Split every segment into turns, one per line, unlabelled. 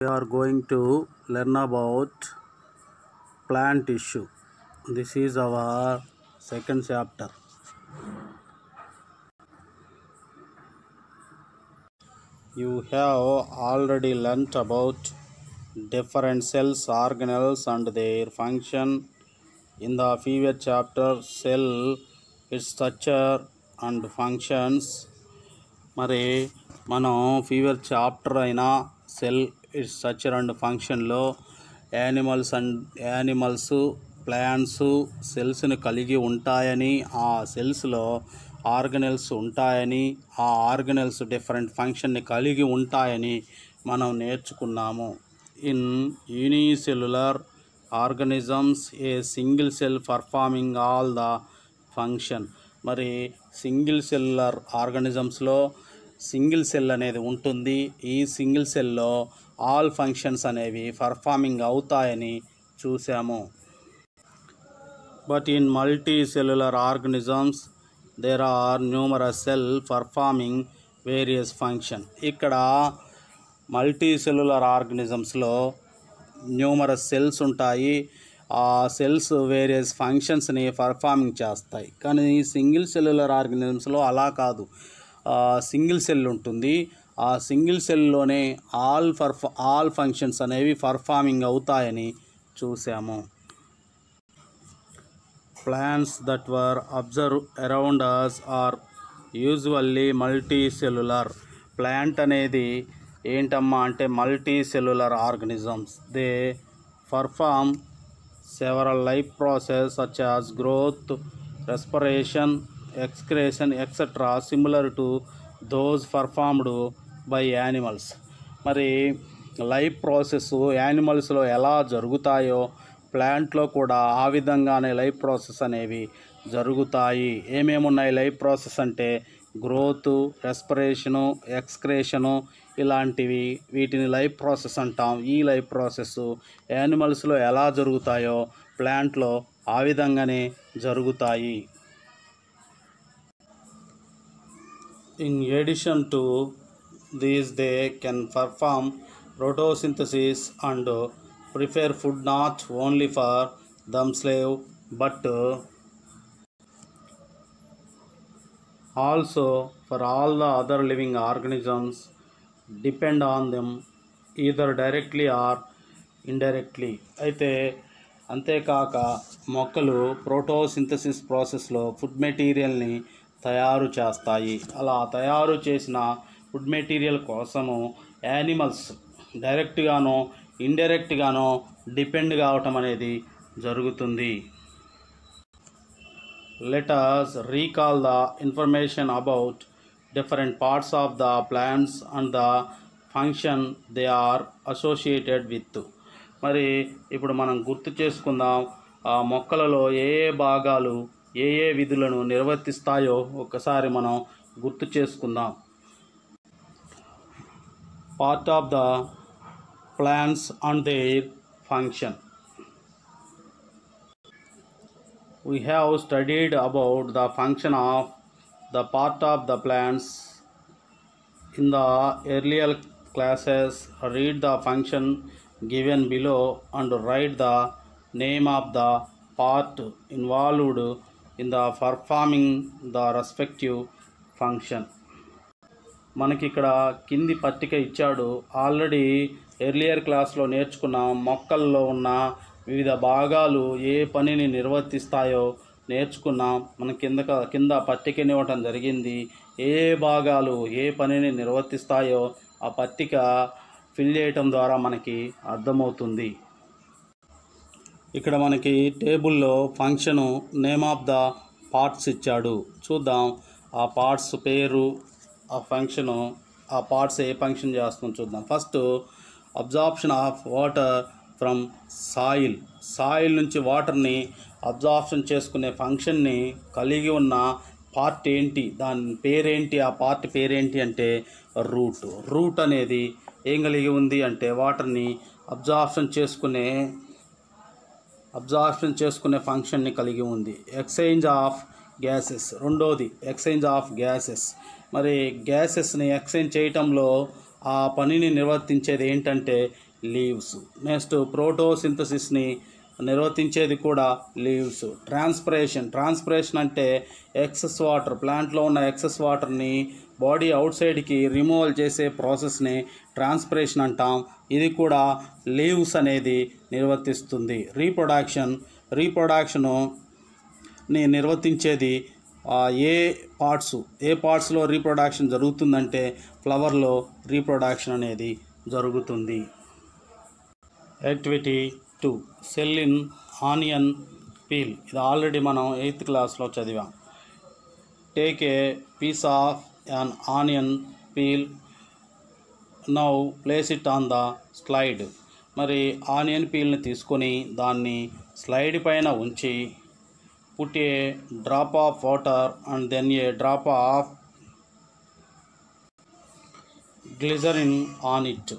We are going to learn about plant tissue. This is our second chapter. You have already learnt about different cells, organelles and their function in the previous chapter. Cell, its structure and functions. మరి మనం fever chapter అయిన cell it's structure and ఫంక్షన్లో animals plants సెల్స్ని కలిగి ఉంటాయని, ఆ సెల్స్లో organelles ఉంటాయని, ఆ organelles different ఫంక్షన్ని కలిగి ఉంటాయని మనం నేర్చుకున్నాము. In unicellular organisms a single cell performing all the function. మరి సింగిల్ సెల్యులర్ ఆర్గానిజమ్స్లో సింగిల్ సెల్ అనేది ఉంటుంది. ఈ సింగిల్ సెల్లో ఆల్ ఫంక్షన్స్ అనేవి పర్ఫార్మింగ్ అవుతాయని చూసాము. But in multicellular organisms there are numerous cell performing various function. ఇక్కడ మల్టీ సెల్యులర్ ఆర్గానిజమ్స్లో న్యూమరస్ సెల్స్ ఉంటాయి. ఆ సెల్స్ వేరియస్ ఫంక్షన్స్ని పర్ఫార్మింగ్ చేస్తాయి. కానీ సింగిల్ సెల్యులర్ ఆర్గానిజమ్స్లో అలా కాదు. సింగిల్ సెల్ ఉంటుంది. ఆ సింగిల్ సెల్లోనే ఆల్ ఫంక్షన్స్ అనేవి పర్ఫార్మింగ్ అవుతాయని చూసాము. Plants that were observe around us are usually multicellular. Plant అనేది ఏంటమ్మా అంటే multicellular organisms. They perform several life processes such as growth, respiration, excretion, etc. similar to those performed by animals. మరి life process యానిమల్స్లో ఎలా జరుగుతాయో ప్లాంట్లో కూడా ఆ విధంగానే లైఫ్ ప్రాసెస్ అనేవి జరుగుతాయి. ఏమేమి ఉన్నాయి లైఫ్ ప్రాసెస్ అంటే గ్రోత్, రెస్పిరేషను, ఎక్స్క్రేషను ఇలాంటివి, వీటిని లైఫ్ ప్రాసెస్ అంటాం. ఈ లైఫ్ ప్రాసెస్ యానిమల్స్లో ఎలా జరుగుతాయో ప్లాంట్లో ఆ విధంగానే జరుగుతాయి. In addition to these they can perform photosynthesis and prepare food not only for themselves but also for all the other living organisms depend on them either directly or indirectly. అయితే అంతేకాక మొక్కలు ప్రోటోసింథసిస్ ప్రాసెస్లో ఫుడ్ మెటీరియల్ని తయారు చేస్తాయి. అలా తయారు చేసిన ఫుడ్ మెటీరియల్ కోసము యానిమల్స్ డైరెక్ట్గానో ఇండైరెక్ట్గానో డిపెండ్ కావటం అనేది జరుగుతుంది. Let us recall the information about different parts of the plants and the function they are associated with. మరి ఇప్పుడు మనం గుర్తు చేసుకుందాం, ఆ మొక్కలలో ఏ ఏ భాగాలు ఏ ఏ విధులను నిర్వర్తిస్తాయో ఒకసారి మనం గుర్తు చేసుకుందాం. Part of the plants and their function. We have studied about the function of the part of the plants in the earlier classes. Read the function given below and write the name of the part involved in the performing the respective function. మనకి ఇక్కడ కింది పట్టిక ఇచ్చాడు. Already earlier క్లాస్లో నేర్చుకున్నాం. మొక్కల్లో ఉన్న వివిధ భాగాలు ఏ పనిని నిర్వర్తిస్తాయో నేర్చుకున్నాం. మన కింద పట్టికనివ్వటం జరిగింది. ఏ భాగాలు ఏ పనిని నిర్వర్తిస్తాయో ఆ పట్టిక ఫిల్ చేయటం ద్వారా మనకి అర్థమవుతుంది. ఇక్కడ మనకి టేబుల్లో function name of the parts ఇచ్చాడు. చూద్దాం ఆ పార్ట్స్ పేరు, ఆ ఫంక్షను, ఆ పార్ట్స్ ఏ ఫంక్షన్ చేస్తుందో చూద్దాం. First absorption of water from soil నుంచి వాటర్ని అబ్జార్ప్షన్ చేసుకునే ఫంక్షన్ని కలిగి ఉన్న పార్ట్ ఏంటి, దాని పేరేంటి, ఆ పార్ట్ పేరేంటి అంటే రూట్ అనేది ఏం కలిగి ఉంది అంటే వాటర్ని అబ్జార్ప్షన్ చేసుకునే ఫంక్షన్ని కలిగి ఉంది. ఎక్స్చేంజ్ ఆఫ్ గ్యాసెస్, రెండోది ఎక్స్చేంజ్ ఆఫ్ గ్యాసెస్. మరి గ్యాసెస్ని ఎక్స్చేంజ్ చేయటంలో ఆ పనిని నిర్వర్తించేది ఏంటంటే లీవ్స్. నెక్స్ట్ ప్రోటోసింథసిస్ని నిర్వర్తించేది కూడా లీవ్స్. ట్రాన్స్పిరేషన్ అంటే ఎక్సెస్ వాటర్, ప్లాంట్లో ఉన్న ఎక్సెస్ వాటర్ని బాడీ అవుట్ సైడ్కి రిమూవల్ చేసే ప్రాసెస్ని ట్రాన్స్పిరేషన్ అంటాం. ఇది కూడా లీవ్స్ అనేది నిర్వర్తిస్తుంది. రీప్రొడక్షన్ని నిర్వర్తించేది ఏ పార్ట్స్లో రీప్రొడక్షన్ జరుగుతుందంటే ఫ్లవర్లో రీప్రొడక్షన్ అనేది జరుగుతుంది. Activity 2 cell in onion peel. ఇది ఆల్రెడీ మనం 8th క్లాస్లో చదివాం. Take a piece of an onion peel, now place it on the slide. మరి ఆనియన్ పీల్ని తీసుకొని దాన్ని స్లైడ్ పైన ఉంచి put a drop of water and then a drop of glycerin on it.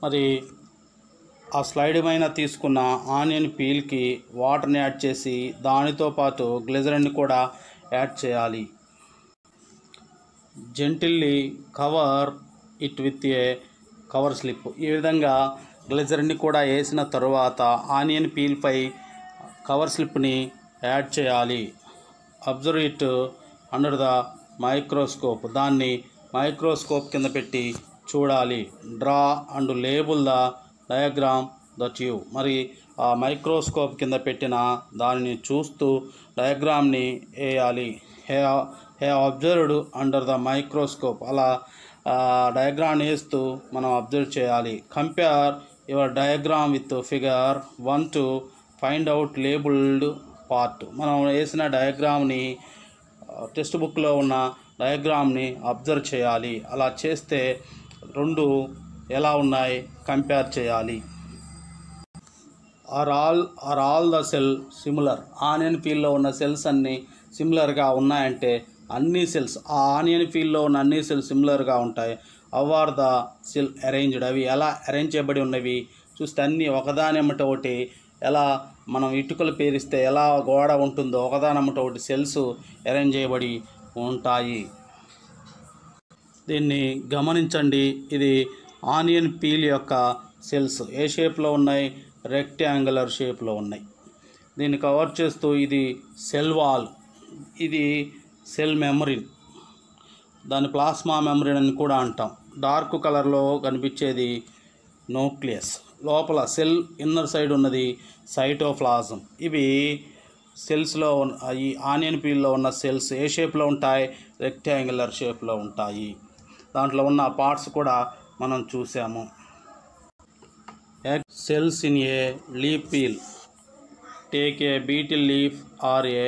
మరి ఆ స్లైడ్ పైన తీసుకున్న ఆనియన్ పీల్కి వాటర్ని యాడ్ చేసి దానితో పాటు గ్లిజరిన్ కూడా యాడ్ చేయాలి. Gently cover it with a cover slip. ఈ విధంగా గ్లిజరిన్ని కూడా వేసిన తరువాత ఆనియన్ పీల్పై కవర్ స్లిప్ని యాడ్ చేయాలి. Observe it under the microscope. దాన్ని మైక్రోస్కోప్ కింద పెట్టి చూడాలి. Draw and label the diagram that you. మరి ఆ మైక్రోస్కోప్ కింద పెట్టిన దానిని చూస్తూ డయాగ్రామ్ని వేయాలి. Hey observed under the microscope. అలా డయాగ్రామ్ వేస్తూ మనం అబ్జర్వ్ చేయాలి. Compare your diagram with figure 1 to find out labelled part. మనం వేసిన డయాగ్రామ్ని టెక్స్ట్ బుక్లో ఉన్న డయాగ్రామ్ని అబ్జర్వ్ చేయాలి. అలా చేస్తే రెండు ఎలా ఉన్నాయి కంపేర్ చేయాలి. Are all the cell similar. Onion పీల్లో ఉన్న సెల్స్ అన్నీ సిమిలర్గా ఉన్నాయంటే అన్ని సెల్స్, ఆ ఆనియన్ పీల్లో ఉన్న అన్ని సెల్స్ సిమిలర్గా ఉంటాయి. How are the cell arranged. అవి ఎలా అరేంజ్ చేయబడి ఉన్నవి చూస్తే అన్నీ ఒకదానమ్మట ఒకటి, ఎలా మనం ఇటుకలు పేరిస్తే ఎలా గోడ ఉంటుందో ఒకదానమ్మట ఒకటి సెల్స్ అరేంజ్ చేయబడి ఉంటాయి. దీన్ని గమనించండి. ఇది ఆనియన్ పీల్ యొక్క సెల్స్ ఏ షేప్లో ఉన్నాయి, రెక్టాంగులర్ షేప్లో ఉన్నాయి. దీన్ని కవర్ చేస్తూ ఇది సెల్ వాల్, ఇది సెల్ మెమరీన్, దాన్ని ప్లాస్మా మెమరీన్ అని కూడా అంటాం. డార్క్ కలర్లో కనిపించేది న్యూక్లియస్, లోపల సెల్ ఇన్నర్ సైడ్ ఉన్నది సైటోప్లాజం. ఇవి సెల్స్లో ఈ ఆనియన్ పీల్లో ఉన్న సెల్స్ ఏ షేప్లో ఉంటాయి, రెక్టాంగులర్ షేప్లో ఉంటాయి. దాంట్లో ఉన్న పార్ట్స్ కూడా మనం చూసాము. Cells in a leaf peel. Take a betel leaf or a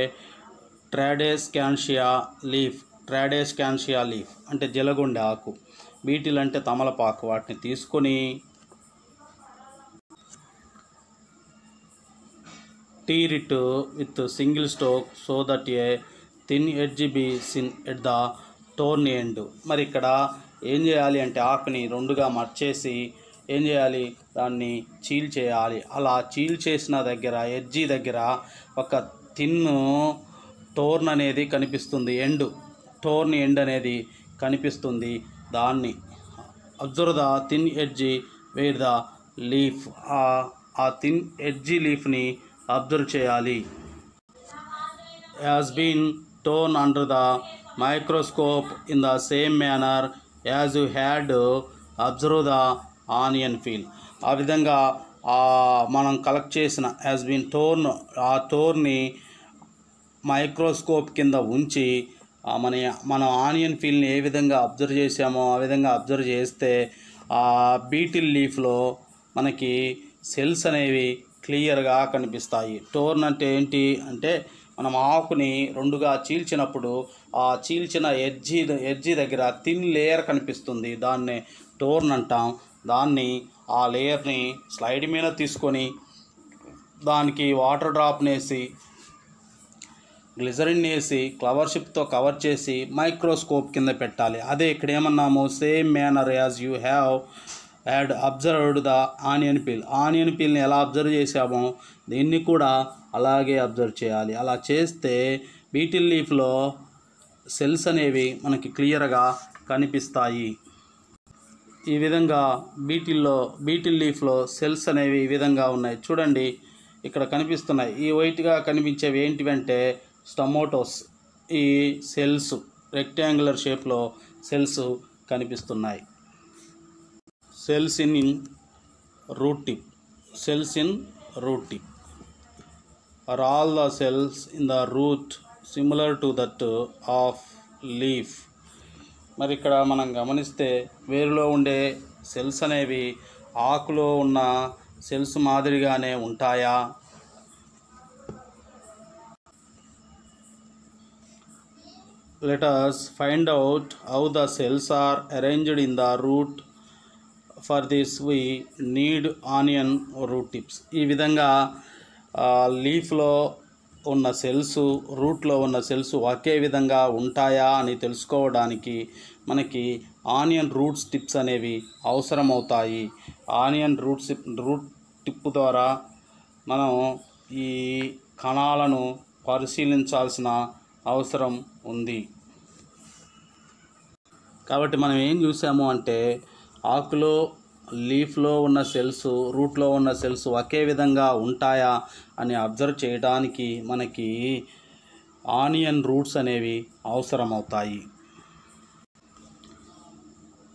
tradescantia leaf. Tradescantia leaf అంటే జలగొండె ఆకు, బీటిల్ అంటే తమలపాకు. వాటిని తీసుకొని tear it with single stroke so that a thin edge be seen at the torn end. మరి ఇక్కడ ఏం చేయాలి అంటే ఆకుని రెండుగా మర్చేసి ఏం చేయాలి, దాన్ని చీల్ చేయాలి. అలా చీల్ చేసిన దగ్గర ఎడ్జి దగ్గర ఒక థిన్ టోర్న్ అనేది కనిపిస్తుంది. టోర్న్ ఎండ్ అనేది కనిపిస్తుంది. దాన్ని observe the thin edge where the leaf. ఆ థిన్ ఎడ్జి లీఫ్ని అబ్జర్వ్ చేయాలి. Has been torn under the microscope in the same manner as you had observe the onion peel. ఆ విధంగా మనం కలెక్ట్ చేసిన హ్యాస్ బీన్ టోర్న్, ఆ టోర్ని microscope కింద ఉంచి మన ఆనియన్ పీల్ని ఏ విధంగా అబ్జర్వ్ చేసామో ఆ విధంగా అబ్జర్వ్ చేస్తే ఆ బీటిల్ లీఫ్లో మనకి సెల్స్ అనేవి క్లియర్గా కనిపిస్తాయి. టోర్న్ అంటే ఏంటి అంటే మనం ఆకుని రెండుగా చీల్చినప్పుడు ఆ చీల్చిన ఎడ్జి దగ్గర థిన్ లేయర్ కనిపిస్తుంది. దాన్ని టోర్న్ అంటాం. దాన్ని ఆ లేయర్ని స్లైడ్ మీద తీసుకొని దానికి వాటర్ డ్రాప్ని వేసి గ్లిజరిన్ వేసి ఫ్లవర్ షిప్తో కవర్ చేసి మైక్రోస్కోప్ కింద పెట్టాలి. అదే ఇక్కడ ఏమన్నాము, same manner as you had observed the onion peel. Onion పీల్ని ఎలా అబ్జర్వ్ చేసామో దీన్ని కూడా అలాగే అబ్జర్వ్ చేయాలి. అలా చేస్తే బీటిల్ లీఫ్లో సెల్స్ అనేవి మనకి క్లియర్గా కనిపిస్తాయి. ఈ విధంగా బీటిల్ లీఫ్లో సెల్స్ అనేవి ఈ విధంగా ఉన్నాయి. చూడండి ఇక్కడ కనిపిస్తున్నాయి. ఈ వైట్గా కనిపించేవి ఏంటివంటే స్టమోటోస్. ఈ సెల్స్ రెక్టాంగులర్ షేప్లో సెల్స్ కనిపిస్తున్నాయి. Cells in root tip. Cells in root tip are all the cells in the root similar to that of leaf. మరి ఇక్కడ మనం గమనిస్తే వేరులో ఉండే సెల్స్ అనేవి ఆకులో ఉన్న సెల్స్ మాదిరిగానే ఉంటాయా? Let us find out how the cells are arranged in the root. For this we need onion root tips. ఈ విధంగా లీఫ్లో ఉన్న సెల్స్ రూట్లో ఉన్న సెల్స్ ఒకే విధంగా ఉంటాయా అని తెలుసుకోవడానికి మనకి ఆనియన్ రూట్స్ టిప్స్ అనేవి అవసరమవుతాయి. ఆనియన్ రూట్ టిప్ ద్వారా మనం ఈ కణాలను పరిశీలించాల్సిన అవసరం ఉంది. కాబట్టి మనం ఏం చూసాము అంటే ఆకులో లీఫ్లో ఉన్న సెల్స్ రూట్లో ఉన్న సెల్స్ ఒకే విధంగా ఉంటాయా అని అబ్జర్వ్ చేయడానికి మనకి ఆనియన్ రూట్స్ అనేవి అవసరమవుతాయి.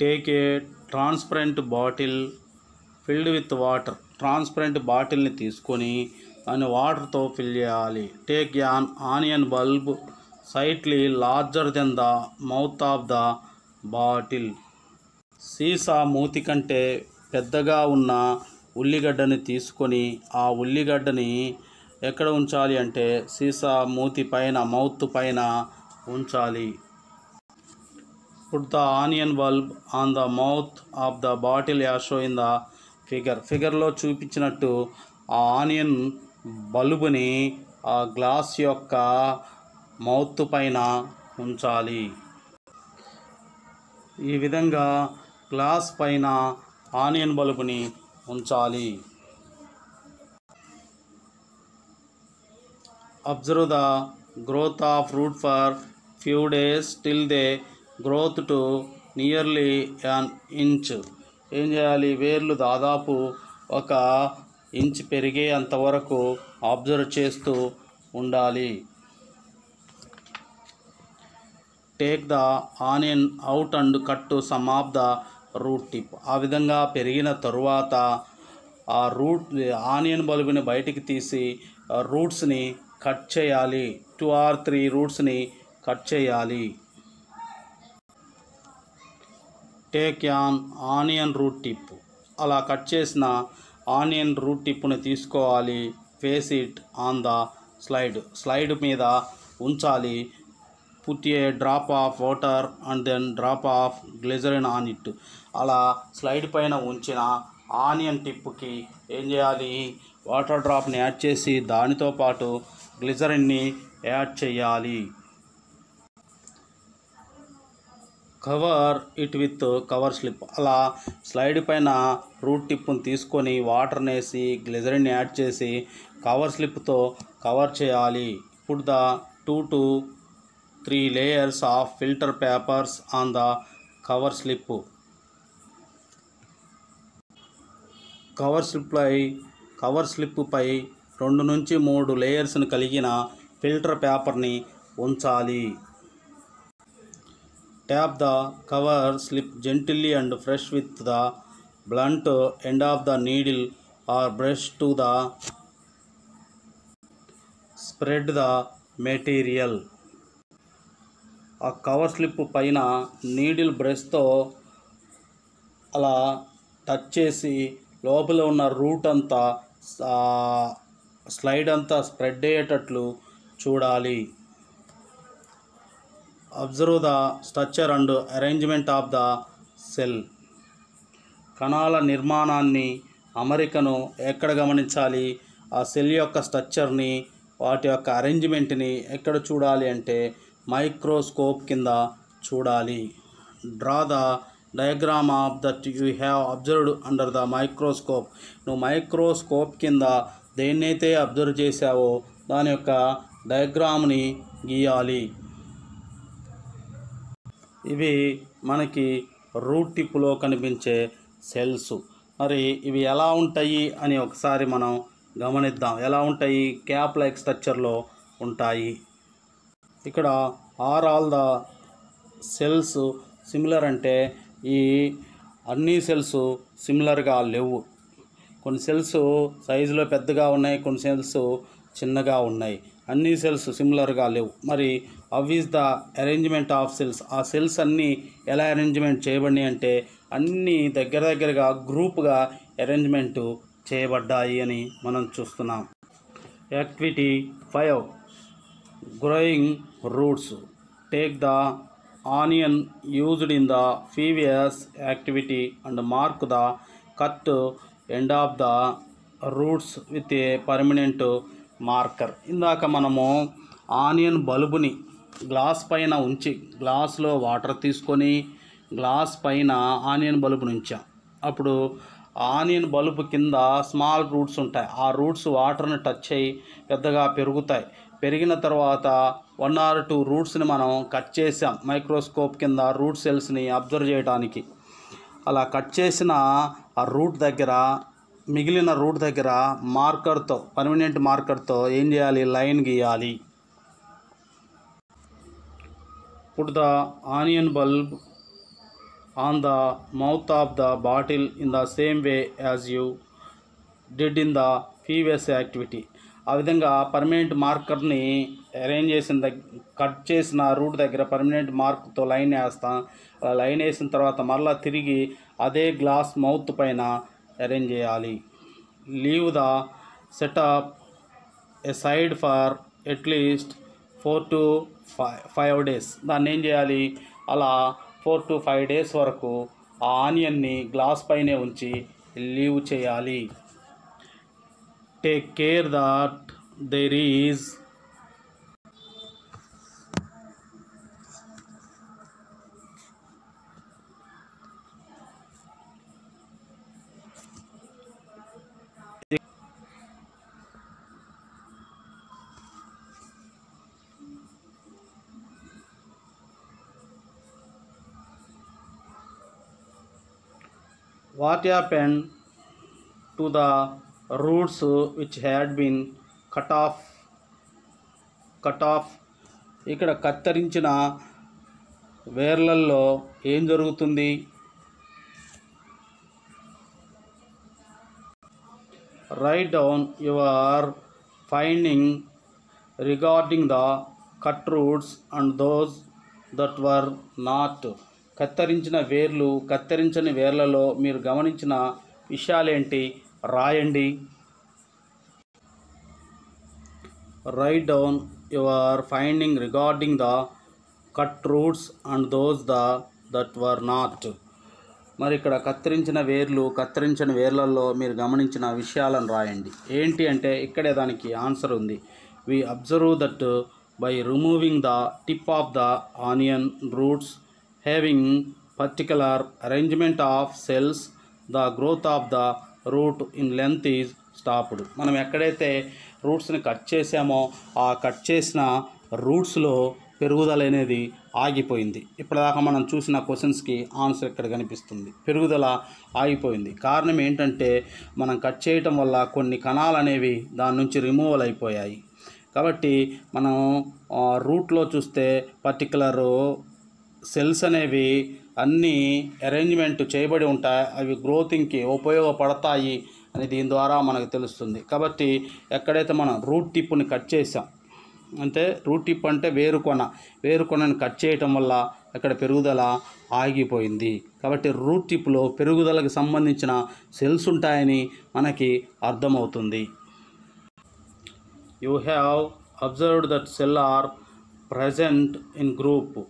Take a transparent bottle filled with water. Transparent బాటిల్ని తీసుకొని దాన్ని వాటర్తో ఫిల్ చేయాలి. Take an onion bulb slightly larger than the mouth of the bottle. సీసా మూతి కంటే పెద్దగా ఉన్న ఉల్లిగడ్డని తీసుకొని ఆ ఉల్లిగడ్డని ఎక్కడ ఉంచాలి అంటే సీసా మూతి పైన మౌత్ పైన ఉంచాలి. Put the onion bulb on the mouth of the bottle as shown in the figure. ఫిగర్లో చూపించినట్టు ఆ ఆనియన్ బల్బుని ఆ గ్లాస్ యొక్క మౌత్ పైన ఉంచాలి. ఈ విధంగా గ్లాస్ పైన ఆనియన్ బల్బుని ఉంచాలి. Observe the growth of root for few days till they growth to nearly an inch. ఏం చేయాలి? వేర్లు దాదాపు 1 ఇంచ్ పెరిగేంతవరకు అబ్జర్వ్ చేస్తూ ఉండాలి. Take the onion out and cut to some of the route tip. ఆ విధంగా పెరిగిన తరువాత ఆ ఆనియన్ బల్బుని బయటికి తీసి రూట్స్ని కట్ చేయాలి. 2 or 3 రూట్స్ని కట్ చేయాలి. Take an onion root tip. అలా కట్ చేసిన ఆనియన్ రూట్ టిప్ని తీసుకోవాలి. Face it on the slide మీద ఉంచాలి. Put a drop of water and then drop of glycerin on it. అలా స్లైడ్ పైన ఉంచిన ఆనియన్ టిప్కి ఏం చేయాలి? వాటర్ డ్రాప్ని యాడ్ చేసి దానితో పాటు గ్లిజరిన్ని యాడ్ చేయాలి. Cover it with cover slip. అలా స్లైడ్ పైన రూట్ టిప్ని తీసుకొని వాటర్ని వేసి గ్లిజరిన్ యాడ్ చేసి కవర్ స్లిప్తో కవర్ చేయాలి. Put the 2 to 3 layers of filter papers on the cover slip. Cover slip పై 2 నుంచి 3 లేయర్స్ని కలిగిన ఫిల్టర్ పేపర్ని ఉంచాలి. Tap the cover slip gently and fresh with the blunt end of the needle or brush to the spread the material. ఆ cover slip పైన needle బ్రష్తో అలా టచ్ చేసి లోపల ఉన్న రూట్ అంతా స్లైడ్ అంతా స్ప్రెడ్ అయ్యేటట్లు చూడాలి. Observe the structure and arrangement of the cell. కణాల నిర్మాణాన్ని అమరికను ఎక్కడ గమనించాలి? ఆ సెల్ యొక్క స్ట్రక్చర్ని వాటి యొక్క అరేంజ్మెంట్ని ఎక్కడ చూడాలి అంటే మైక్రోస్కోప్ కింద చూడాలి. Draw the diagram of that you have observed under the microscope. నువ్వు మైక్రోస్కోప్ కింద దేన్నైతే అబ్జర్వ్ చేసావో దాని యొక్క డయాగ్రామ్ని గీయాలి. ఇవి మనకి రూట్ టిప్లో కనిపించే సెల్స్. మరి ఇవి ఎలా ఉంటాయి అని ఒకసారి మనం గమనిద్దాం. ఎలా ఉంటాయి? క్యాప్ లైక్ స్ట్రక్చర్లో ఉంటాయి. ఇక్కడ are all the cells similar అంటే ఈ అన్ని సెల్స్ సిమిలర్గా లేవు. కొన్ని సెల్స్ సైజులో పెద్దగా ఉన్నాయి, కొన్ని సెల్స్ చిన్నగా ఉన్నాయి. అన్ని సెల్స్ సిమిలర్గా లేవు. మరి how is the arrangement of cells? ఆ సెల్స్ అన్నీ ఎలా అరేంజ్మెంట్ చేయబడినాయి అంటే అన్నీ దగ్గరగా గ్రూప్గా అరేంజ్మెంట్ చేయబడ్డాయి అని మనం చూస్తున్నాం. Activity 5 growing roots. Take the onion used in the previous activity and mark the cut end of the roots with a permanent marker. ఇందాక మనము ఆనియన్ బల్బుని గ్లాస్ పైన ఉంచి గ్లాస్లో వాటర్ తీసుకొని గ్లాస్ పైన ఆనియన్ బల్బుని ఉంచాం. అప్పుడు ఆనియన్ బల్బు కింద స్మాల్ రూట్స్ ఉంటాయి. ఆ రూట్స్ వాటర్ని టచ్ అయ్యి పెద్దగా పెరుగుతాయి. పెరిగిన తర్వాత 1 or 2 రూట్స్ని మనం కట్ చేసాం మైక్రోస్కోప్ కింద రూట్ సెల్స్ని అబ్జర్వ్ చేయడానికి. అలా కట్ చేసిన ఆ రూట్ దగ్గర, మిగిలిన రూట్ దగ్గర మార్కర్తో, పర్మనెంట్ మార్కర్తో ఏం చేయాలి? లైన్ గీయాలి. Put the onion bulb on the mouth of the bottle in the same way as you did in the previous activity. ఆ విధంగా పర్మనెంట్ మార్కర్ని అరేంజ్ చేసిన కట్ చేసిన రూట్ దగ్గర పర్మనెంట్ మార్క్తో లైన్ వేస్తాం. లైన్ వేసిన తర్వాత మరలా తిరిగి అదే గ్లాస్ మౌత్ పైన అరేంజ్ చేయాలి. Leave the set up a side for at least 4 to 5 days. దాన్ని ఏం చేయాలి? అలా 4 to 5 days వరకు ఆ ఆనియన్ని గ్లాస్ పైనే ఉంచి లీవ్ చేయాలి. Take care that there is what happened to the roots which had been cut off. ఇక్కడ కత్తిరించిన వేర్లల్లో ఏం జరుగుతుంది? Right down your finding regarding the cut roots and those that were not. కత్తిరించిన వేర్లు, కత్తిరించని వేర్లలో మీరు గమనించిన విషయాలేంటి? రాయండి. Right down your finding regarding the cut roots and those that were not. మరి ఇక్కడ కత్తిరించిన వేర్లు, కత్తిరించని వేర్లలో మీరు గమనించిన విషయాలను రాయండి. ఏంటి అంటే ఇక్కడే దానికి ఆన్సర్ ఉంది. We observe that by removing the tip of the onion roots having particular arrangement of cells, the growth of the root in length is stopped. మనం ఎక్కడైతే రూట్స్ని కట్ చేసామో ఆ కట్ చేసిన రూట్స్లో పెరుగుదల అనేది ఆగిపోయింది. ఇప్పటిదాకా మనం చూసిన క్వశ్చన్స్కి ఆన్సర్ ఇక్కడ కనిపిస్తుంది. పెరుగుదల ఆగిపోయింది. కారణం ఏంటంటే మనం కట్ చేయటం వల్ల కొన్ని కణాలు అనేవి దాని నుంచి రిమూవల్ అయిపోయాయి. కాబట్టి మనం రూట్లో చూస్తే పర్టికులర్ సెల్స్ అనేవి అన్నీ అరేంజ్మెంట్ చేయబడి ఉంటాయి. అవి గ్రోతింగ్కి ఉపయోగపడతాయి అని దీని ద్వారా మనకు తెలుస్తుంది. కాబట్టి ఎక్కడైతే మనం రూట్ టిప్ని కట్ చేసాం అంటే రూట్ టిప్ అంటే వేరుకొనని కట్ చేయటం వల్ల అక్కడ పెరుగుదల ఆగిపోయింది. కాబట్టి రూట్ టిప్లో పెరుగుదలకు సంబంధించిన సెల్స్ ఉంటాయని మనకి అర్థమవుతుంది. You have observed that cell are present in group.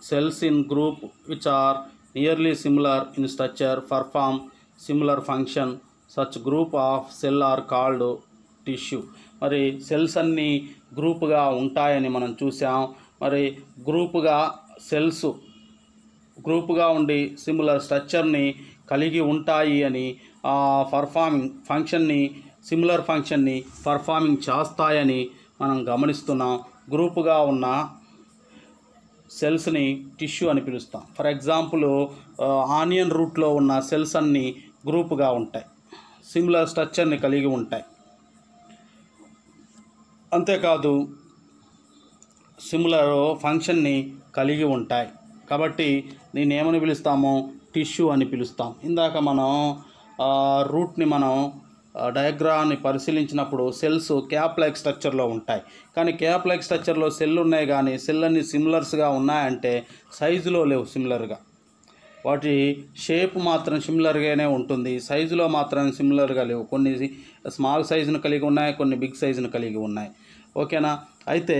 Cells in group which are nearly similar in structure perform similar function. Such group of cell are called tissue. మరి సెల్స్ అన్నీ గ్రూప్గా ఉంటాయని మనం చూసాం. మరి సెల్స్ గ్రూప్గా ఉండి సిమిలర్ స్ట్రక్చర్ని కలిగి ఉంటాయి అని సిమిలర్ ఫంక్షన్ని పర్ఫార్మింగ్ చేస్తాయని మనం గమనిస్తున్నాం. గ్రూప్గా ఉన్న సెల్స్ని టిష్యూ అని పిలుస్తాం. ఫర్ ఎగ్జాంపుల్ ఆనియన్ రూట్లో ఉన్న సెల్స్ అన్నీ గ్రూపుగా ఉంటాయి, సిమిలర్ స్ట్రక్చర్ని కలిగి ఉంటాయి. అంతేకాదు సిమిలర్ ఫంక్షన్ని కలిగి ఉంటాయి. కాబట్టి దీన్ని ఏమని పిలుస్తాము? టిష్యూ అని పిలుస్తాం. ఇందాక మనం రూట్ని మనం డయాగ్రామ్ని పరిశీలించినప్పుడు సెల్స్ క్యాప్ లైక్ స్ట్రక్చర్లో ఉంటాయి. కానీ క్యాప్ లైక్ స్ట్రక్చర్లో సెల్ ఉన్నాయి, కానీ సెల్ అన్ని సిమిలర్స్గా ఉన్నాయంటే సైజులో లేవు సిమిలర్గా. వాటి షేప్ మాత్రం సిమిలర్గానే ఉంటుంది, సైజులో మాత్రం సిమిలర్గా లేవు. కొన్ని స్మాల్ సైజును కలిగి ఉన్నాయి, కొన్ని బిగ్ సైజును కలిగి ఉన్నాయి. ఓకేనా? అయితే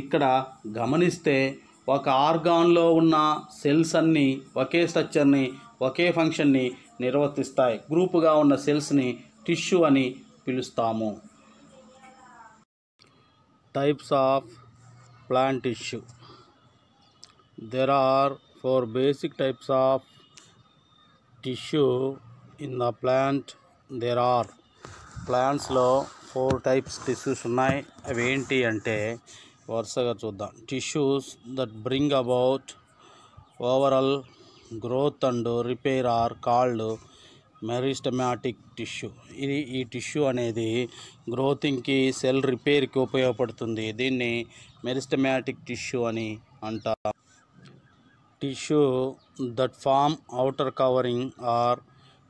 ఇక్కడ గమనిస్తే ఒక ఆర్గాన్లో ఉన్న సెల్స్ అన్నీ ఒకే స్ట్రక్చర్ని, ఒకే ఫంక్షన్ని నిర్వర్తిస్తాయి. గ్రూపుగా ఉన్న సెల్స్ని టిష్యూ అని పిలుస్తాము. Types of plant tissue. There are 4 basic types of tissue in the plant. There are ప్లాంట్స్లో 4 types tissues ఉన్నాయి. అవి ఏంటి అంటే వరుసగా చూద్దాం. Tissues that bring about overall growth and repair or called meristematic tissue. ఈ టిష్యూ అనేది గ్రోతింగ్కి, సెల్ రిపేర్కి ఉపయోగపడుతుంది. దీన్ని మెరిస్టమాటిక్ టిష్యూ అని అంటారు. Tissue that form outer covering are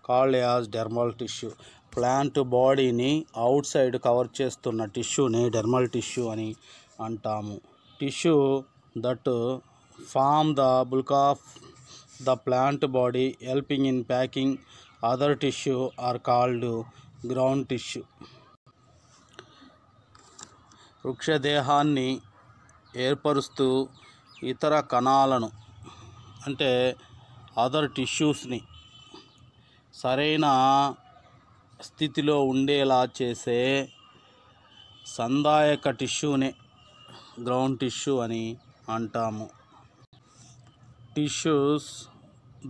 called as dermal tissue. Plant బాడీని అవుట్ సైడ్ కవర్ చేస్తున్న టిష్యూని డెర్మల్ టిష్యూ అని అంటాము. Tissue that form the bulk of the plant body helping in packing other tissue are called ground tissue. వృక్షదేహాన్ని ఏర్పరుస్తూ ఇతర కణాలను అంటే అదర్ టిష్యూస్ని సరైన స్థితిలో ఉండేలా చేసే సందాయక టిష్యూనే గ్రౌండ్ టిష్యూ అని అంటాము. Tissues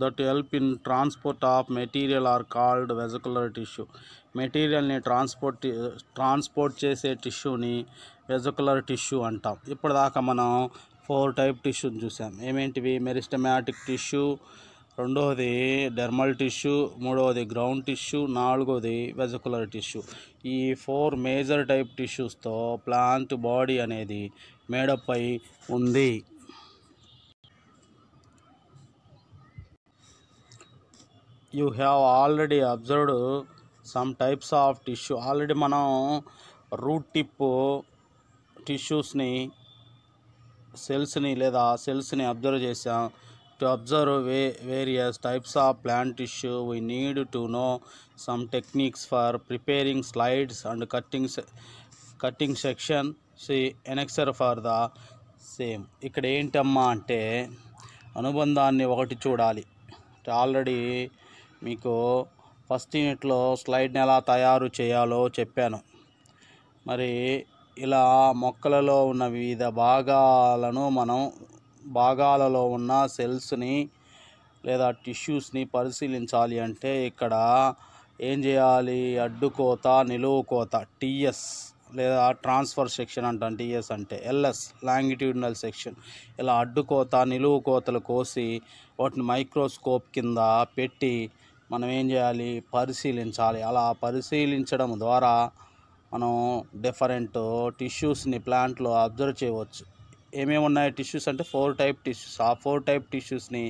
that help in transport of material or called vesicular tissue. మెటీరియల్ని ట్రాన్స్పోర్ట్ చేసే టిష్యూని వెసికులర్ టిష్యూ అంటాం. ఇప్పటిదాకా మనం 4 టైప్ టిష్యూని చూసాం. ఏమేంటివి? మెరిస్టమాటిక్ టిష్యూ, రెండవది డెర్మల్ టిష్యూ, మూడవది గ్రౌండ్ టిష్యూ, నాలుగవది వెసికులర్ టిష్యూ. ఈ 4 మేజర్ టైప్ టిష్యూస్తో ప్లాంట్ బాడీ అనేది మేడప్ అయి ఉంది. You have already observed some types of tissue. Already మనం రూట్ టిప్ టిష్యూస్ని, సెల్స్ని అబ్జర్వ్ చేసాం. To observe various types of plant tissue we need to know some techniques for preparing slides and cutting section. See annexure for the same. ఇక్కడ ఏంటమ్మా అంటే అనుబంధాన్ని ఒకటి చూడాలి. ఆల్రెడీ మీకు ఫస్ట్ యూనిట్లో స్లైడ్ని ఎలా తయారు చేయాలో చెప్పాను. మరి ఇలా మొక్కలలో ఉన్న వివిధ భాగాలలో ఉన్న సెల్స్ని లేదా టిష్యూస్ని పరిశీలించాలి అంటే ఇక్కడ ఏం చేయాలి? అడ్డుకోత, నిలువు కోత, టీఎస్ లేదా ట్రాన్స్ఫర్ సెక్షన్ అంటాం. టీఎస్ అంటే ఎల్ఎస్ లాంగిట్యూడినల్ సెక్షన్. ఇలా అడ్డుకోత, నిలువు కోతలు కోసి వాటిని మైక్రోస్కోప్ కింద పెట్టి మనం ఏం చేయాలి? పరిశీలించాలి. అలా పరిశీలించడం ద్వారా మనం డిఫరెంట్ టిష్యూస్ని ప్లాంట్లో అబ్జర్వ్ చేయవచ్చు. ఏమేమి ఉన్నాయి టిష్యూస్ అంటే 4 టైప్ టిష్యూస్. ఆ 4 టైప్ టిష్యూస్ని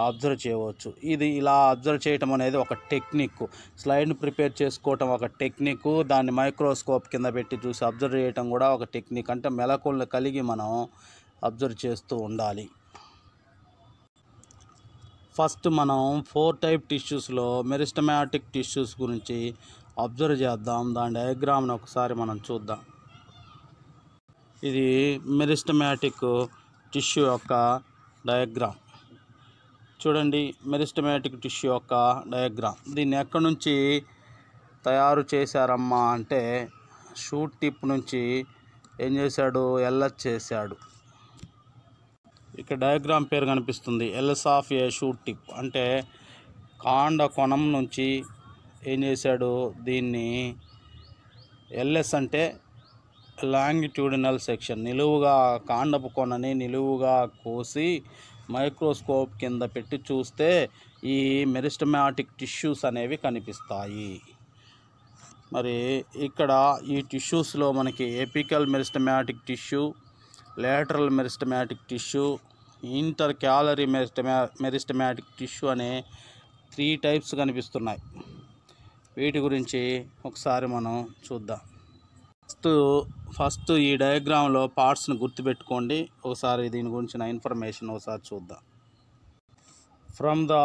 అబ్జర్వ్ చేయవచ్చు. ఇది ఇలా అబ్జర్వ్ చేయటం అనేది ఒక టెక్నిక్. స్లైడ్ని ప్రిపేర్ చేసుకోవటం ఒక టెక్నిక్, దాన్ని మైక్రోస్కోప్ కింద పెట్టి చూసి అబ్జర్వ్ చేయటం కూడా ఒక టెక్నిక్. అంటే మెలకువలు కలిగి మనం అబ్జర్వ్ చేస్తూ ఉండాలి. ఫస్ట్ మనం 4 టైప్ టిష్యూస్లో మెరిస్టమాటిక్ టిష్యూస్ గురించి అబ్జర్వ్ చేద్దాం. దాని డయాగ్రామ్ని ఒకసారి మనం చూద్దాం. ఇది మెరిస్టమాటిక్ టిష్యూ యొక్క డయాగ్రామ్. చూడండి, మెరిస్టమాటిక్ టిష్యూ యొక్క డయాగ్రామ్. దీన్ని ఎక్కడి నుంచి తయారు చేశారమ్మా అంటే షూట్ టిప్ నుంచి ఏం చేశాడు? ఎల్ఎస్ చేశాడు. ఇక్కడ డయాగ్రామ్ పేరు కనిపిస్తుంది, LS of a shoot tip. అంటే కాండ కొనం నుంచి ఏం చేశాడు? దీన్ని ఎల్ఎస్ అంటే లాంగిట్యూడినల్ సెక్షన్, నిలువుగా కాండపు కొనని నిలువుగా కోసి మైక్రోస్కోప్ కింద పెట్టి చూస్తే ఈ మెరిస్టమాటిక్ టిష్యూస్ అనేవి కనిపిస్తాయి. మరి ఇక్కడ ఈ టిష్యూస్లో మనకి apical meristematic tissue, lateral meristematic tissue, inter calorie meristematic tissue అనే 3 టైప్స్ కనిపిస్తున్నాయి. వీటి గురించి ఒకసారి మనం చూద్దాం. ఫస్ట్ ఈ డయాగ్రామ్లో పార్ట్స్ని గుర్తుపెట్టుకోండి. ఒకసారి దీని గురించిన ఇన్ఫర్మేషన్ ఒకసారి చూద్దాం. From the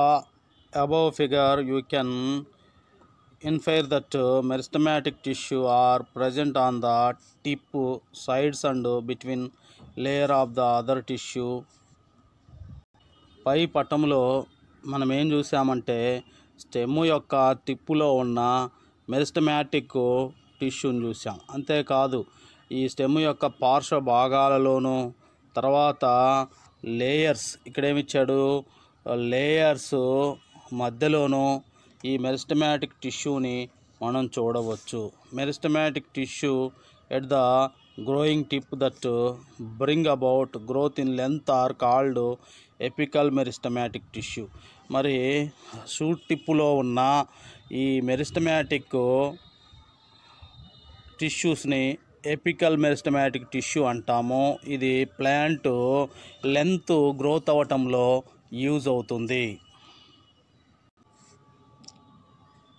above figure you can infer that meristematic tissue are present on the tip, sides and between layer of the other tissue. పై పటంలో మనం ఏం చూసామంటే స్టెమ్ యొక్క టిప్పులో ఉన్న మెరిస్టమాటిక్ టిష్యూని చూసాం. అంతేకాదు ఈ స్టెమ్ యొక్క పార్శ్వ భాగాలలోనూ తర్వాత లేయర్స్, ఇక్కడేమిచ్చాడు, లేయర్స్ మధ్యలోనూ ఈ మెరిస్టమాటిక్ టిష్యూని మనం చూడవచ్చు. Meristematic tissue at the growing tip that bring about growth in length are called apical meristematic tissue. మరి షూట్ టిప్పులో ఉన్న ఈ మెరిస్టమాటిక్ టిష్యూస్ని ఎపికల్ మెరిస్టమాటిక్ టిష్యూ అంటాము. ఇది ప్లాంట్ లెంత్ గ్రోత్ అవ్వటంలో యూజ్ అవుతుంది.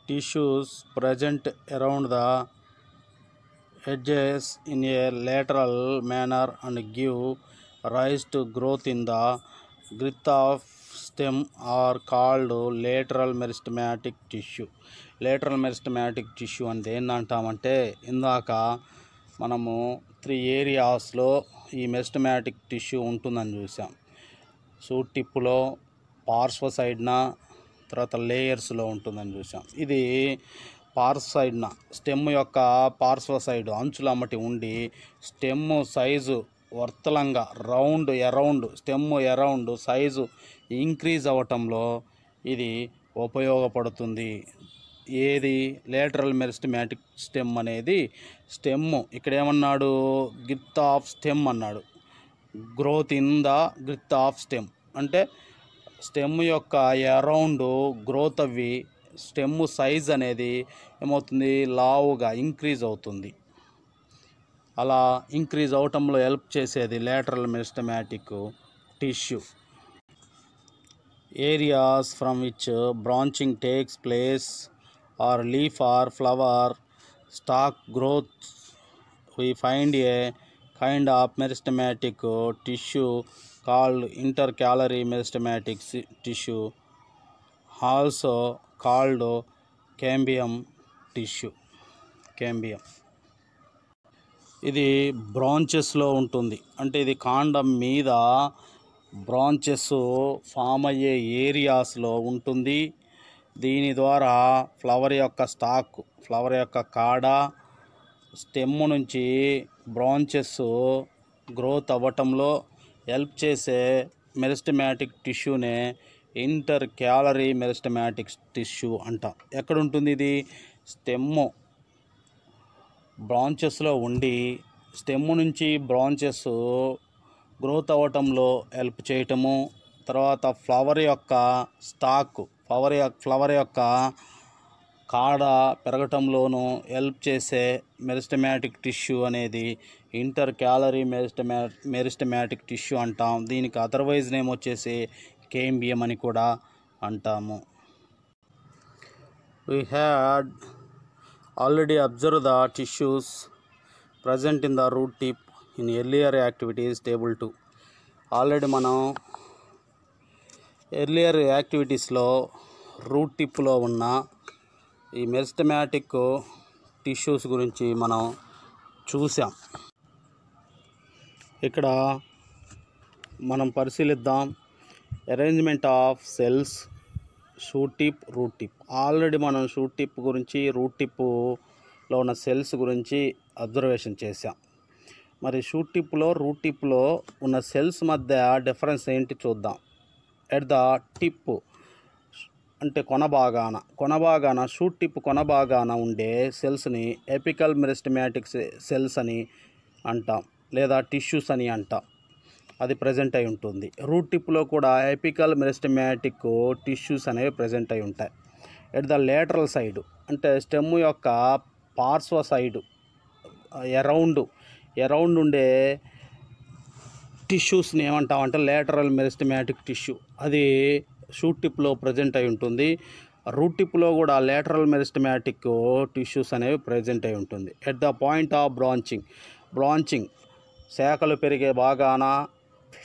Tissues present around the edges in a lateral manner and give rise to growth in the girth of stem are called lateral meristematic tissue. Lateral meristematic tissue అంటే ఏంటంటామంటే, ఇందాక మనము 3 ఏరియాస్లో ఈ meristematic tissue ఉంటుందని చూసాం. Shoot టిప్పులో, పార్శ్వ సైడ్న, తర్వాత లేయర్స్లో ఉంటుందని చూసాం. ఇది పార్శ్వ సైడ్న, స్టెమ్ యొక్క పార్శ్వ సైడ్ అంచుల అమ్మటి ఉండి స్టెమ్ సైజు వర్తలంగా around stem around size increase అవ్వటంలో ఇది ఉపయోగపడుతుంది. ఏది లేటరల్ మెరిస్టమాటిక్ స్టెమ్ అనేది స్టెమ్ ఇక్కడ ఏమన్నాడు, గిర్త్ ఆఫ్ స్టెమ్ అన్నాడు. Growth in the girth of stem అంటే స్టెమ్ యొక్క అరౌండ్ గ్రోత్ అవి స్టెమ్ సైజ్ అనేది ఏమవుతుంది, లావుగా ఇంక్రీజ్ అవుతుంది. అలా ఇంక్రీజ్ అవటంలో హెల్ప్ చేసేది lateral meristematic tissue. Areas from which branching takes place or leaf or flower stalk growth we find a kind of meristematic tissue called intercalary meristematic tissue, also called cambium tissue. cambium ఇది బ్రాంచెస్లో ఉంటుంది. అంటే ఇది కాండం మీద branches form అయ్యే ఏరియాస్లో ఉంటుంది. దీని ద్వారా ఫ్లవర్ యొక్క స్టాక్, ఫ్లవర్ యొక్క కాడ, స్టెమ్ నుంచి బ్రాంచెస్ గ్రోత్ అవ్వటంలో హెల్ప్ చేసే మెరిస్టమాటిక్ టిష్యూనే ఇంటర్ క్యాలరీ మెరిస్టమాటిక్ టిష్యూ అంటాం. ఎక్కడ ఉంటుంది ఇది, స్టెమ్ బ్రాంచెస్లో ఉండి స్టెమ్ నుంచి బ్రాంచెస్ గ్రోత్ అవ్వటంలో హెల్ప్ చేయటము, తర్వాత ఫ్లవర్ యొక్క స్టాక్, ఫ్లవర్ యొక్క కాడ పెరగటంలోనూ హెల్ప్ చేసే మెరిస్టమాటిక్ టిష్యూ అనేది ఇంటర్ క్యాలరీ మెరిస్టమాటిక్ టిష్యూ అంటాం. దీనికి అదర్వైజ్ నేమ్ వచ్చేసి కేంబియం అని కూడా అంటాము. We had already observed the tissues present in the root tip in earlier activities table 2. Already మనం ఎర్లియర్ యాక్టివిటీస్లో రూట్ టిప్లో ఉన్న ఈ మెరిస్టమాటిక్ టిష్యూస్ గురించి మనం చూసాం. ఇక్కడ మనం పరిశీలిద్దాం. Arrangement of cells, shoot tip, root tip. Already మనం షూట్ టిప్ గురించి, రూట్ టిప్లో ఉన్న సెల్స్ గురించి అబ్జర్వేషన్ చేసాం. మరి షూట్ టిప్లో, రూట్ టిప్లో ఉన్న సెల్స్ మధ్య డిఫరెన్స్ ఏంటి చూద్దాం. ఎట్ ద టిప్ అంటే కొనభాగాన షూట్ టిప్ కొనభాగాన ఉండే సెల్స్ని ఎపికల్ మెరిస్టమాటిక్ సెల్స్ అని అంటాం, లేదా టిష్యూస్ అని అంటాం. అది ప్రజెంట్ అయి ఉంటుంది. రూట్ టిప్లో కూడా ఎపికల్ మెరిస్టెమాటిక్ టిష్యూస్ అనేవి ప్రజెంట్ అయి ఉంటాయి. ఎట్ ద లేటరల్ సైడ్ అంటే స్టెమ్ యొక్క పార్శ్వ సైడు అరౌండ్ ఉండే టిష్యూస్ని ఏమంటామంటే లేటరల్ మెరిస్టెమాటిక్ టిష్యూ. అది షూట్ టిప్లో ప్రజెంట్ అయి ఉంటుంది. రూట్ టిప్లో కూడా లేటరల్ మెరిస్టెమాటిక్ టిష్యూస్ అనేవి ప్రజెంట్ అయి ఉంటుంది. At the point of branching శాఖలు పెరిగే భాగాన,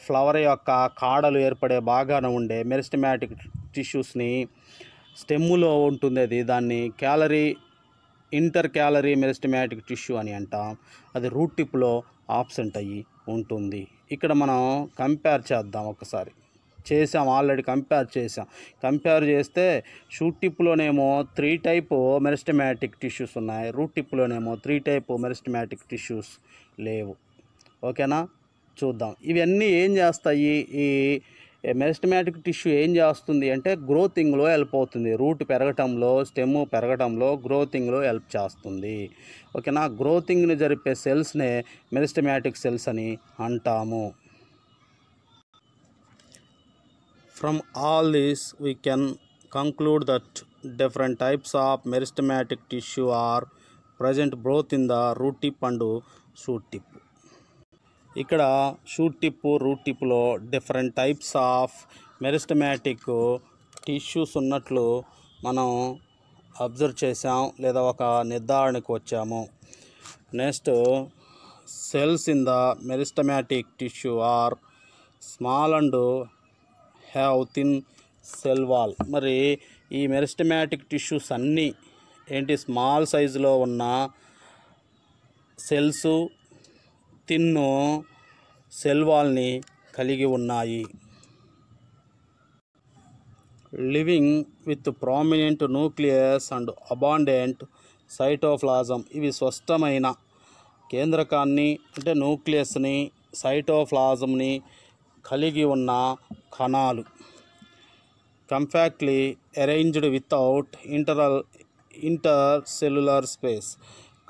ఫ్లవర్ యొక్క కాడలు ఏర్పడే భాగాన ఉండే మెరిస్టెమాటిక్ టిష్యూస్ని స్టెమ్ములో ఉంటుంది. దాన్ని ఇంటర్ క్యాలరీ మెరిస్టెమాటిక్ టిష్యూ అని అంటాం. అది రూట్ టిప్లో ఆబ్సెంట్ అయ్యి ఉంటుంది. ఇక్కడ మనం కంపేర్ చేద్దాం. ఒకసారి ఆల్రెడీ కంపేర్ చేస్తే షూట్ టిప్లోనేమో 3 టైపు మెరిస్టెమాటిక్ టిష్యూస్ ఉన్నాయి, రూట్ టిప్లోనేమో 3 టైపు మెరిస్టెమాటిక్ టిష్యూస్ లేవు. ఓకేనా, చూద్దాం. ఇవన్నీ ఏం చేస్తాయి? ఈ మెరిస్టెమాటిక్ టిష్యూ ఏం చేస్తుంది అంటే గ్రోతింగ్లో హెల్ప్ అవుతుంది. రూట్ పెరగటంలో, స్టెమ్ పెరగటంలో, గ్రోతింగ్లో హెల్ప్ చేస్తుంది. ఓకేనా, గ్రోతింగ్ని జరిపే సెల్స్నే మెరిస్టెమాటిక్ సెల్స్ అని అంటాము. From all this, we can conclude that different types of meristematic tissue are present both in the root tip and shoot tip. ఇక్కడ షూట్ టిప్, రూట్ టిప్లో different types of meristematic tissues ఉన్నట్లు మనం observe చేసాం, లేదా ఒక నిర్ధారణకు వచ్చాము. Next, cells in the meristematic tissue are small and have thin cell wall. మరి ఈ మెరిస్టెమాటిక్ టిష్యూస్ అన్నీ ఏంటి? స్మాల్ సైజులో ఉన్న సెల్స్, థిన్ సెల్ వాల్ని కలిగి ఉన్నాయి. Living with prominent nucleus and abundant cytoplasm. ఇవి స్పష్టమైన కేంద్రకాన్ని అంటే న్యూక్లియస్ని, సైటోప్లాజంని కలిగి ఉన్న కణాలు. కంపాక్ట్లీ అరేంజ్డ్ వితౌట్ ఇంటర్సెల్యులర్ స్పేస్.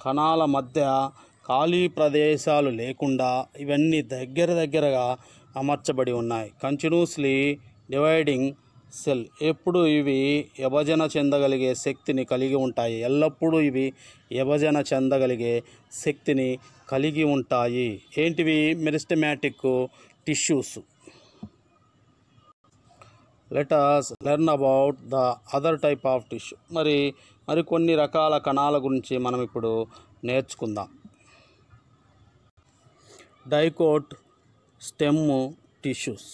కణాల మధ్య ఖాళీ ప్రదేశాలు లేకుండా ఇవన్నీ దగ్గరగా అమర్చబడి ఉన్నాయి. Continuously dividing cell. ఎప్పుడు ఇవి విభజన చెందగలిగే శక్తిని కలిగి ఉంటాయి. ఎల్లప్పుడూ ఇవి విభజన చెందగలిగే శక్తిని కలిగి ఉంటాయి. ఏంటివి? Meristematic tissues. Let us learn about the other type of tissue. మరికొన్ని రకాల కణాల గురించి మనం ఇప్పుడు నేర్చుకుందాం. Dicot stem tissues.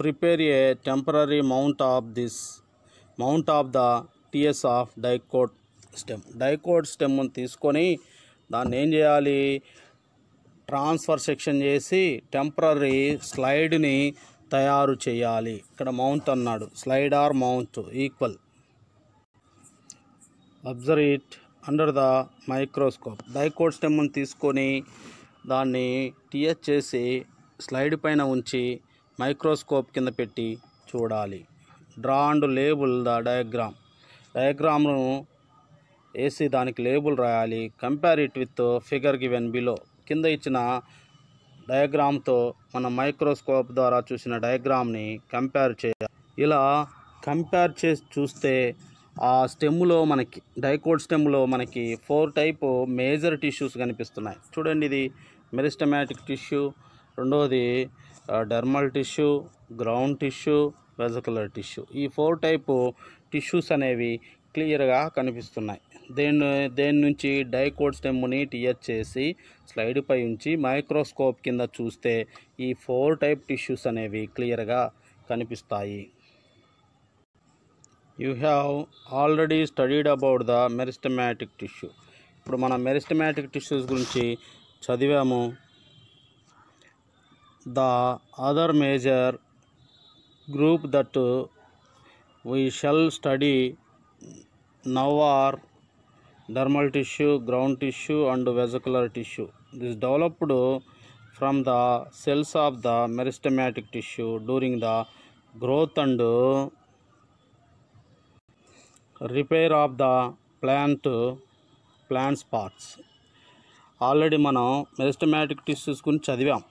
Prepare a temporary mount of the TS of dicot stem. Dicot స్టెమ్ని తీసుకొని దాన్ని ఏం చేయాలి? ట్రాన్స్ఫర్ సెక్షన్ చేసి టెంపరరీ స్లైడ్ని తయారు చేయాలి. ఇక్కడ మౌంట్ అన్నాడు, slide or mount equal. Observe it under the microscope. Dicot స్టెమ్ని తీసుకొని దాన్ని టిఎస్ చేసి స్లైడ్ పైన ఉంచి మైక్రోస్కోప్ కింద పెట్టి చూడాలి. డ్రా అండ్ లేబుల్ ద డయాగ్రామ్ను వేసి దానికి లేబుల్ రాయాలి. Compare it with figure given below. కింద ఇచ్చిన డయాగ్రామ్తో మనం మైక్రోస్కోప్ ద్వారా చూసిన డయాగ్రామ్ని కంపేర్ చేయాలి. ఇలా కంపేర్ చేసి చూస్తే ఆ స్టెమ్లో డైకోట్ స్టెమ్లో 4 టైపు మేజర్ టిష్యూస్ కనిపిస్తున్నాయి. చూడండి, ఇది మెరిస్టెమాటిక్ టిష్యూ, రెండవది dermal tissue, ground tissue, vesicular tissue. ఈ 4 టైపు టిష్యూస్ అనేవి క్లియర్గా కనిపిస్తున్నాయి. దేని నుంచి డైకోట్ స్టెమ్ని టిఎచ్ చేసి స్లైడ్ పై ఉంచి మైక్రోస్కోప్ కింద చూస్తే ఈ 4 టైప్ టిష్యూస్ అనేవి క్లియర్గా కనిపిస్తాయి. You have already studied about the meristematic tissue. ఇప్పుడు మనం మెరిస్టెమాటిక్ టిష్యూస్ గురించి చదివాము. The other major group that we shall study now are dermal tissue, ground tissue and vesicular tissue. This developed from the cells of the meristematic tissue during the growth and repair of the plant parts. Already మనం meristematic tissues గురించి చదివాం.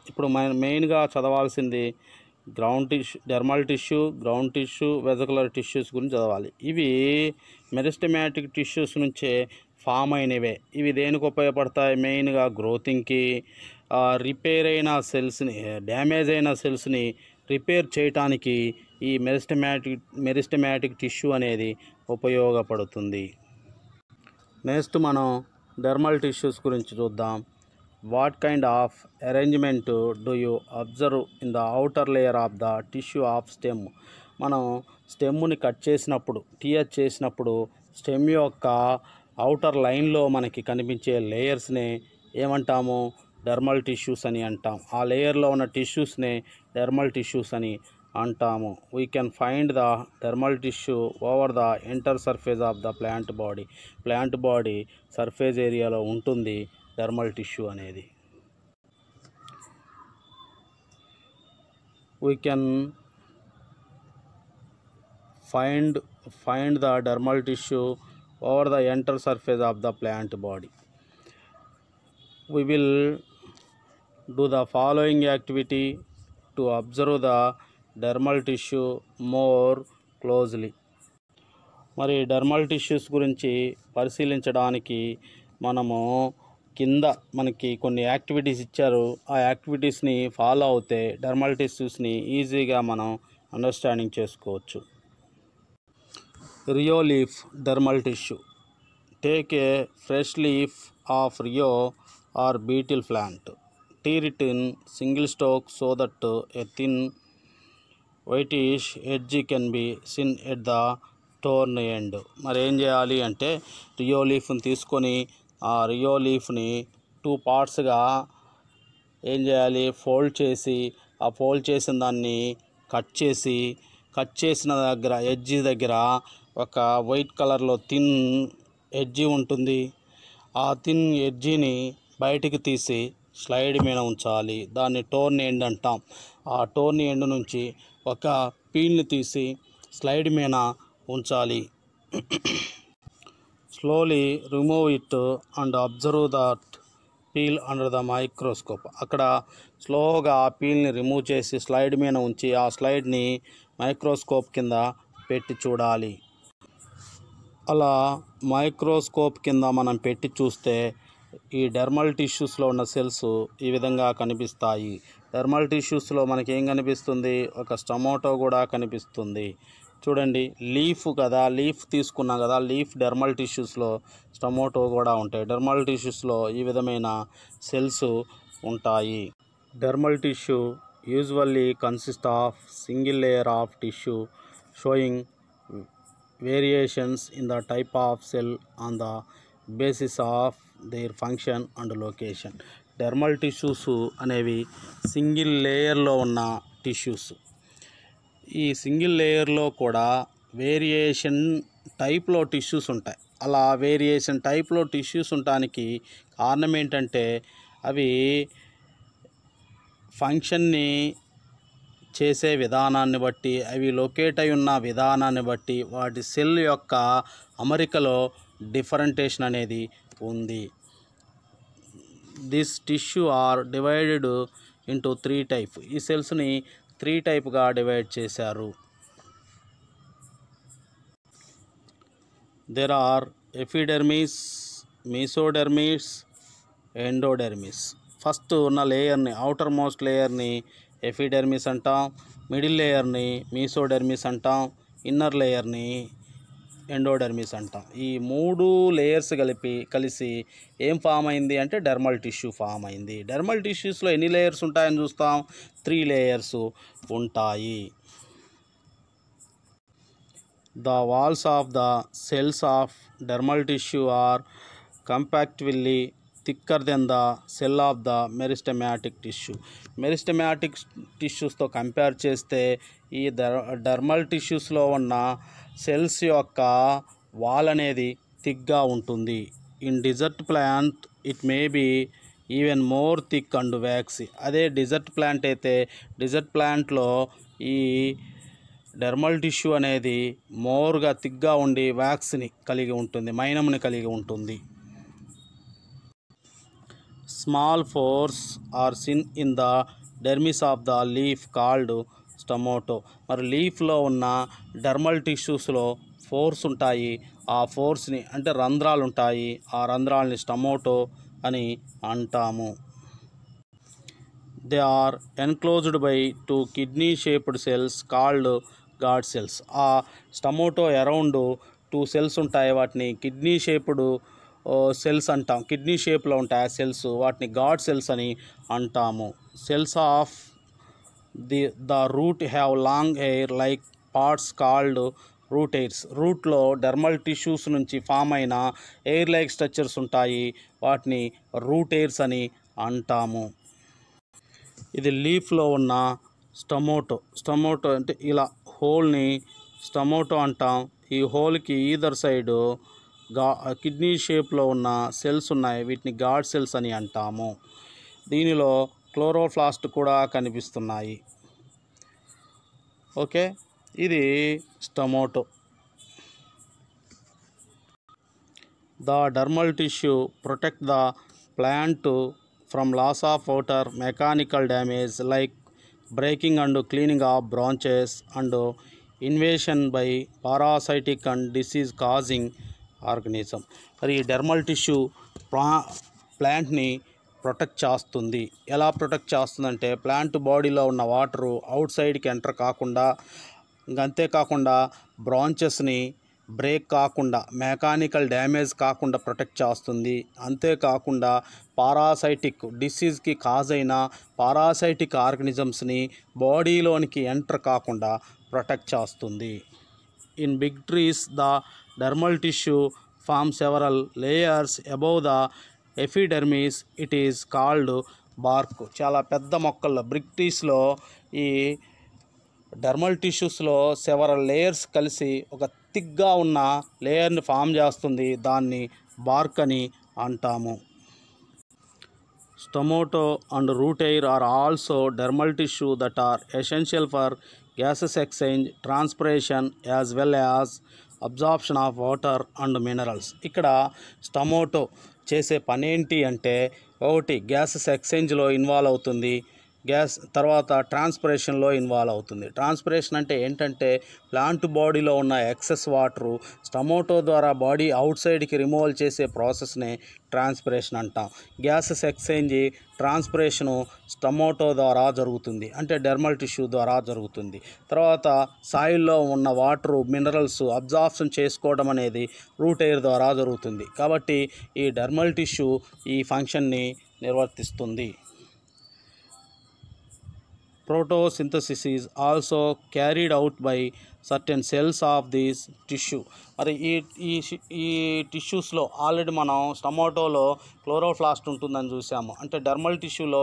ఇప్పుడు మెయిన్గా చదవాల్సింది ground tissue, dermal tissue, ground tissue, vascular tissues గురించి చదవాలి. ఇవి meristematic tissues నుంచే ఫామ్ అయినవే. ఇవి దేనికి ఉపయోగపడతాయి? మెయిన్గా గ్రోతింగ్కి, రిపేర్ అయిన సెల్స్ని, డ్యామేజ్ అయిన సెల్స్ని రిపేర్ చేయటానికి ఈ మెరిస్టమాటిక్ టిష్యూ అనేది ఉపయోగపడుతుంది. నెక్స్ట్ మనం డెర్మల్ టిష్యూస్ గురించి చూద్దాం. What kind of arrangement do you observe in the outer layer of the tissue of stem? మనం స్టెమ్ని కట్ చేసినప్పుడు, టీచ్ చేసినప్పుడు స్టెమ్ యొక్క అవుటర్ లైన్లో మనకి కనిపించే లేయర్స్ని ఏమంటాము? డెర్మల్ టిష్యూస్ అని అంటాం. ఆ లేయర్లో ఉన్న టిష్యూస్ని డెర్మల్ టిష్యూస్ అని అంటాము. We can find the dermal tissue over the enter surface of the plant body. Plant body surface ఏరియాలో ఉంటుంది డెర్మల్ టిష్యూ అనేది. We can find the dermal tissue over the enter surface of the plant body. We will do the following activity to observe the dermal tissue more closely. మరి dermal tissues గురించి పరిశీలించడానికి మనము కింద మనకి కొన్ని activities ఇచ్చారు. ఆ యాక్టివిటీస్ని ఫాలో అవుతే డెర్మల్ టిష్యూస్ని ఈజీగా మనం అండర్స్టాండింగ్ చేసుకోవచ్చు. Rio leaf dermal tissue. Take a fresh leaf of Rio or beetle plant. Tear it in single stalk so that a thin whitish edge can be seen at the torn end. మరి ఏం చేయాలి అంటే Rio లీఫ్ని తీసుకొని ఆ Rio లీఫ్ని 2 పార్ట్స్గా ఏం చేయాలి? Fold చేసి, ఆ ఫోల్డ్ చేసిన దాన్ని కట్ చేసిన దగ్గర ఎడ్జి దగ్గర ఒక వైట్ కలర్లో థిన్ ఎడ్జి ఉంటుంది. ఆ థిన్ ఎడ్జిని బయటికి తీసి స్లైడ్ మీద ఉంచాలి. దాన్ని టోర్న్ ఎండ్ అంటాం. ఆ టోర్న్ ఎండ్ నుంచి ఒక పీల్ని తీసి స్లైడ్ మీద ఉంచాలి. Slowly remove it and observe that peel under the microscope. అక్కడ స్లోగా ఆ పీల్ని రిమూవ్ చేసి స్లైడ్ మీద ఉంచి ఆ స్లైడ్ని మైక్రోస్కోప్ కింద పెట్టి చూడాలి. అలా మైక్రోస్కోప్ కింద మనం పెట్టి చూస్తే ఈ డెర్మల్ టిష్యూస్లో ఉన్న సెల్స్ ఈ విధంగా కనిపిస్తాయి. డెర్మల్ టిష్యూస్లో మనకి ఏం కనిపిస్తుంది? ఒక స్టొమాటో కూడా కనిపిస్తుంది. చూడండి, లీఫ్ కదా, లీఫ్ తీసుకున్నాం కదా, లీఫ్ డెర్మల్ టిష్యూస్లో స్టొమాటో కూడా ఉంటాయి. డెర్మల్ టిష్యూస్లో ఈ విధమైన సెల్స్ ఉంటాయి. Dermal tissue usually consist of single layer of tissue showing variations in the type of cell on the basis of their function and location. Dermal tissues అనేవి single లేయర్లో ఉన్న tissues. ఈ single లేయర్లో కూడా variation టైప్లో tissues ఉంటాయి. అలా variation టైప్లో టిష్యూస్ ఉండటానికి కారణం ఏంటంటే అవి ఫంక్షన్ని చేసే విధానాన్ని బట్టి, అవి లొకేట్ అయి ఉన్న విధానాన్ని బట్టి వాటి సెల్ యొక్క అమరికలో డిఫరెంటేషన్ అనేది ఉంది. This tissue are divided into 3 type. ఈ సెల్స్ని 3 టైప్గా డివైడ్ చేశారు. There are epidermis, mesodermis, endodermis. First ఉన్న లేయర్ని, అవుటర్ మోస్ట్ లేయర్ని ఎపిడెర్మిస్ అంటాం, మిడిల్ లేయర్ని మీసోడెర్మిస్ అంటాం, ఇన్నర్ లేయర్ని ఎండోడెర్మిస్ అంటాం. ఈ 3 లేయర్స్ కలిసి ఏం ఫామ్ అయింది అంటే డెర్మల్ టిష్యూ ఫామ్ అయింది. డెర్మల్ టిష్యూస్లో ఎన్ని లేయర్స్ ఉంటాయని చూస్తాం? 3 లేయర్స్ ఉంటాయి. The walls of the cells of dermal tissue are compactly thicker than the cell of the meristematic tissue. Meristematic టిష్యూస్తో కంపేర్ చేస్తే ఈ డెర్మల్ టిష్యూస్లో ఉన్న సెల్స్ యొక్క వాల్ అనేది థిక్గా ఉంటుంది. In desert plant it may be even more thick and waxy. అదే desert plant అయితే డిజర్ట్ ప్లాంట్లో ఈ డెర్మల్ టిష్యూ అనేది మోర్గా థిక్గా ఉండి వ్యాక్స్ని కలిగి ఉంటుంది, మైనంని కలిగి ఉంటుంది. Small pores are seen in the dermis of the leaf called stomata. మరి లీఫ్లో ఉన్న డెర్మల్ టిష్యూస్లో ఫోర్స్ ఉంటాయి. ఆ ఫోర్స్ని అంటే రంధ్రాలు ఉంటాయి, ఆ రంధ్రాలని స్టమోటో అని అంటాము. They are enclosed by 2 kidney shaped cells called guard cells. ఆ స్టమోటో అరౌండ్ 2 సెల్స్ ఉంటాయి, వాటిని కిడ్నీ షేప్డ్ సెల్స్ అంటాం. కిడ్నీ షేప్లో ఉంటాయి ఆ సెల్స్, వాటిని గాడ్ సెల్స్ అని అంటాము. Cells of the root have long hair like parts called root hairs. రూట్లో డెర్మల్ టిష్యూస్ నుంచి ఫామ్ అయిన ఎయిర్ లైక్ స్ట్రక్చర్స్ ఉంటాయి, వాటిని రూట్ హెయిర్స్ అని అంటాము. ఇది లీఫ్లో ఉన్న స్టమోటో అంటే ఇలా హోల్ని స్టమోటో అంటాం. ఈ హోల్కి ఈదర్ సైడు కిడ్నీ షేప్లో ఉన్న సెల్స్ ఉన్నాయి, వీటిని గాడ్ సెల్స్ అని అంటాము. దీనిలో క్లోరోప్లాస్ట్ కూడా కనిపిస్తున్నాయి. ఓకే, ఇది stomata. The dermal tissue protect the plant from loss of water, mechanical damage like breaking and cleaning of branches and invasion by parasitic and disease causing organism. మరి ఈ dermal tissue ప్లాంట్ని protect చేస్తుంది. ఎలా protect చేస్తుందంటే plant బాడీలో ఉన్న water out సైడ్కి enter కాకుండా, అంతేకాకుండా బ్రాంచెస్ని బ్రేక్ కాకుండా, మెకానికల్ డ్యామేజ్ కాకుండా ప్రొటెక్ట్ చేస్తుంది. అంతేకాకుండా పారాసైటిక్ డిసీజ్కి కాజ్ అయిన పారాసైటిక్ ఆర్గనిజమ్స్ని బాడీలోనికి ఎంటర్ కాకుండా ప్రొటెక్ట్ చేస్తుంది. In big trees the dermal tissue form several layers above the epidermis, it is called bark. చాలా పెద్ద మొక్కల్లో బిగ్ ట్రీస్లో ఈ డెర్మల్ టిష్యూస్లో సెవరల్ లేయర్స్ కలిసి ఒక థిక్గా ఉన్న లేయర్ని ఫామ్ చేస్తుంది, దాన్ని బార్క్ అని అంటాము. Stomata and root hair are also dermal tissue that are essential for gases exchange, transpiration as well as absorption of water and minerals. ఇక్కడ స్టమోటో చేసే పని ఏంటి అంటే, ఒకటి గ్యాసెస్ ఎక్స్చేంజ్లో ఇన్వాల్వ్ అవుతుంది, తర్వాత ట్రాన్స్పిరేషన్లో ఇన్వాల్వ్ అవుతుంది. ట్రాన్స్పిరేషన్ అంటే ఏంటంటే ప్లాంట్ బాడీలో ఉన్న ఎక్సెస్ వాటరు స్టమోటో ద్వారా బాడీ అవుట్ సైడ్కి రిమూవల్ చేసే ప్రాసెస్ని ట్రాన్స్పిరేషన్ అంటాం. గ్యాసెస్ ఎక్స్చేంజ్ ట్రాన్స్పిరేషను స్టమోటో ద్వారా జరుగుతుంది, అంటే డెర్మల్ టిష్యూ ద్వారా జరుగుతుంది. తర్వాత సాయిల్లో ఉన్న వాటరు మినరల్స్ అబ్జార్ప్షన్ చేసుకోవడం అనేది రూట్ హెయిర్ ద్వారా జరుగుతుంది. కాబట్టి ఈ డెర్మల్ టిష్యూ ఈ ఫంక్షన్ని నిర్వర్తిస్తుంది. Photosynthesis is also carried out by certain cells of this tissue. మరి ఈ టిష్యూస్లో ఆల్రెడీ మనం స్టమోటోలో క్లోరోప్లాస్ట్ ఉంటుందని చూసాము. అంటే డెర్మల్ టిష్యూలో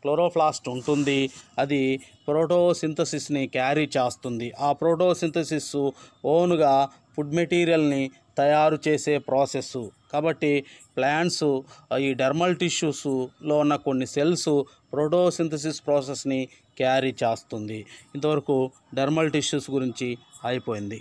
క్లోరోప్లాస్ట్ ఉంటుంది, అది ఫోటోసింథసిస్ని క్యారీ చేస్తుంది. ఆ ఫోటోసింథసిస్ ఓన్గా ఫుడ్ మెటీరియల్ని తయారు చేసే ప్రాసెస్. కాబట్టి ప్లాంట్స్ ఈ డెర్మల్ టిష్యూస్లో ఉన్న కొన్ని సెల్స్ ఫోటోసింథసిస్ ప్రాసెస్ని క్యారీ చేస్తుంది. ఇంతవరకు డెర్మల్ టిష్యూస్ గురించి అయిపోయింది.